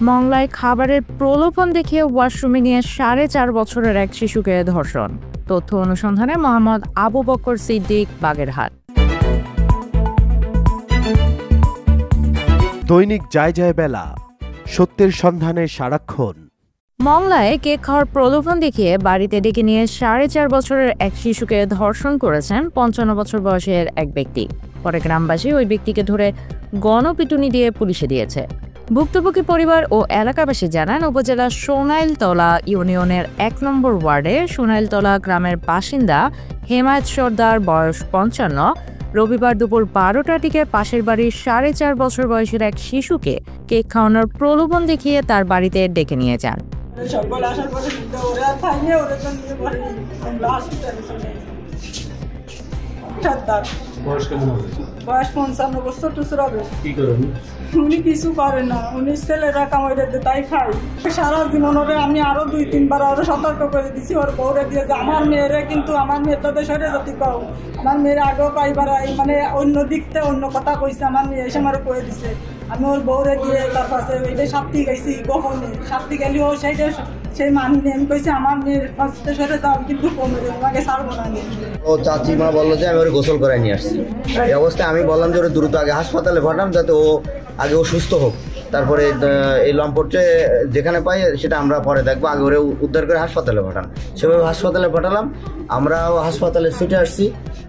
মংলায় খাবারের প্রলোভন দেখিয়ে ওয়াশরুমে নিয়ে 4.5 বছরের এক শিশুকে ধর্ষণ। তথ্য অনুসন্ধানে মোহাম্মদ আবু বকর সিদ্দিক, বাগেরহাট। দৈনিক যায় যায় বেলা, সত্যের সন্ধানে সারাক্ষণ। মংলায় কেক খাওয়ার প্রলোভন দেখিয়ে বাড়িতে ডেকে নিয়ে 4.5 বছরের এক শিশুকে ধর্ষণ করেছেন 55 বছর বয়সের এক ব্যক্তি। পরে গ্রামবাসী ওই ব্যক্তিকে ধরে গণপিটুনি দিয়ে পুলিশে দিয়েছে। ভুক্তভোগী পরিবার ও এলাকাবাসী জানান, উপজেলার সোনাইলতলা ইউনিয়নের 1 নম্বর ওয়ার্ডের সোনাইলতলা গ্রামের বাসিন্দা হেমায়েত সর্দার, বয়স 55, রবিবার দুপুর 12টার দিকে পাশের বাড়ির 4.5 বছর বয়সের এক শিশুকে কেক খাওয়ানোর প্রলোভন দেখিয়ে তার বাড়িতে ডেকে নিয়ে যান। উনি কিছু করে না, উনি ছেলেরা কামাইরে তাই খায়। সারা জীবন ওরে আমি আরো 2-3 বার আরো সতর্ক করে দিছি ওর বউরে দিয়ে যে আমার মেয়েরে কিন্তু আমার মেয়ের তাদের সরে জাতি কও, আমার মেয়ের আগেও পাইবার মানে অন্য দিকতে অন্য কথা কইছে, আমার মেয়ে এসে আমার কয়ে দিছে। আমি ওর বউরে দিয়ে তার কাছে এইটা শাস্তি গাইছি, গোপনে শাস্তি গেলেও সেইটা সেই মানি আমি কইছি আমার মেয়ের কাছে সরে যাও, কিন্তু কমে আমাকে ছাড়বো না। ও চাচিমা বললো যে আমি ওর গোসল করাই নিয়ে আসছি। এই অবস্থায় আমি বললাম যে ওরা দ্রুত আগে হাসপাতালে পাঠাম, যাতে ও আগে সুস্থ হোক, তারপরে এই লম্পটে যেখানে পাই সেটা আমরা পরে দেখবো, আগে ওরে উদ্ধার করে হাসপাতালে পাঠান। সেভাবে হাসপাতালে পাঠালাম, আমরাও হাসপাতালে ছুটে আসছি।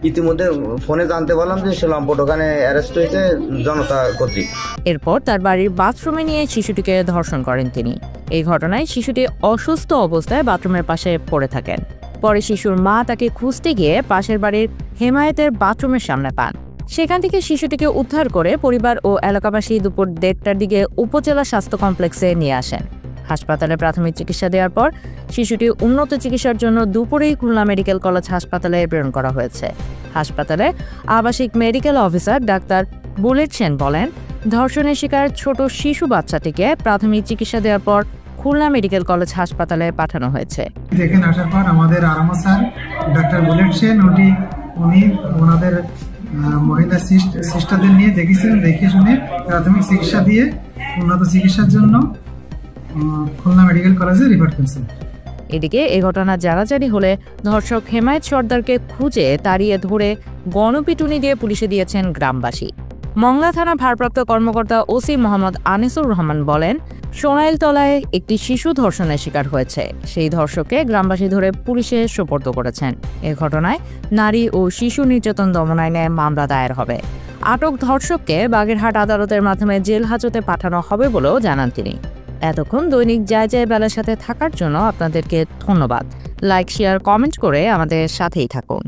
ইতিমধ্যে ফোনে জানতে পারলাম যে সে লম্পট ওখানে অ্যারেস্ট হয়েছে জনতা কর্তৃক। এরপর তার বাড়ির বাথরুমে নিয়ে শিশুটিকে ধর্ষণ করেন তিনি। এই ঘটনায় শিশুটি অসুস্থ অবস্থায় বাথরুমের পাশে পড়ে থাকেন। পরে শিশুর মা তাকে খুঁজতে গিয়ে পাশের বাড়ির হেমায়েতের বাথরুমের সামনে পান। সেখান থেকে শিশুটিকে উদ্ধার করে পরিবার ও এলাকাবাসী দুপুর 1টার দিকে উপজেলা স্বাস্থ্য কমপ্লেক্সে নিয়ে আসেন। হাসপাতালে প্রাথমিক চিকিৎসা দেওয়ার পর শিশুটি উন্নত চিকিৎসার জন্য দুপুরেই খুলনা মেডিকেল কলেজ হাসপাতালে প্রেরণ করা হয়েছে। হাসপাতালে আবাসিক medical officer doctor bullet Sen বলেন, ধর্ষণের শিকার ছোট শিশু বাচ্চাটিকে প্রাথমিক চিকিৎসা দেওয়ার পর খুলনা মেডিকেল কলেজ হাসপাতালে পাঠানো হয়েছে। দেখেন আসার পর আমাদের আরামা স্যার ডাক্তার বুলেট সেন উনি ওনাদের মহিলা সিস্টারদের নিয়ে দেখেছিলেন, দেখে শুনে প্রাথমিক চিকিৎসা দিয়ে উন্নত চিকিৎসার জন্য খুলনা মেডিকেল কলেজে রিফার করেছেন। এদিকে এ ঘটনা জানাজানি হলে ধর্ষক হেমায়েত সর্দারকে খুঁজে তাড়িয়ে ধরে গণপিটুনি দিয়ে পুলিশে দিয়েছেন গ্রামবাসী। মংলা থানা ভারপ্রাপ্ত কর্মকর্তা ওসি মোহাম্মদ আনিসুর রহমান বলেন, সোনাইলতলায় একটি শিশু ধর্ষণের শিকার হয়েছে। সেই ধর্ষককে গ্রামবাসী ধরে পুলিশে সোপর্দ করেছেন। এ ঘটনায় নারী ও শিশু নির্যাতন দমন আইনে মামলা দায়ের হবে। আটক ধর্ষককে বাগেরহাট আদালতের মাধ্যমে জেল হাজতে পাঠানো হবে বলেও জানান তিনি। এতক্ষণ দৈনিক যায় যায় বেলার সাথে থাকার জন্য আপনাদেরকে ধন্যবাদ। লাইক, শেয়ার, কমেন্ট করে আমাদের সাথেই থাকুন।